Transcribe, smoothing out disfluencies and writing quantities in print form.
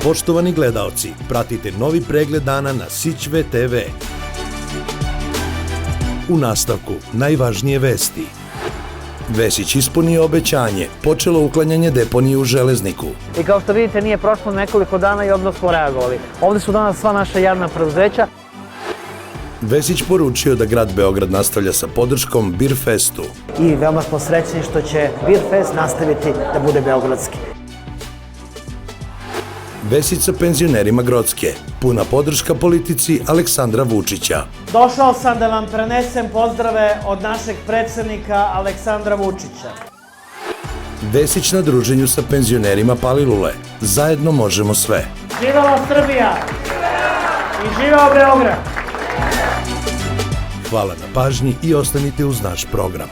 Poštovani gledaoci, pratite novi pregled dana na Sićve TV. U nastavku najvažnije vesti. Vesić ispunio obećanje, počelo uklanjanje deponije u Železniku. I kao što vidite, nije prošlo nekoliko dana i odmah smo reagovali. Ovde su danas sva naša javna preduzeća. Vesić poručio da grad Beograd nastavlja sa podrškom Birfestu. I veoma smo srećni što će Birfest nastaviti da bude beogradski. Vesić sa penzionerima Grocke. Puna podrška politici Aleksandra Vučića. Došao sam da vam prenesem pozdrave od našeg predsednika Aleksandra Vučića. Vesić na druženju sa penzionerima Palilule. Zajedno možemo sve. Živela Srbija i živeo Beograd! Hvala na pažnji i ostanite uz naš program.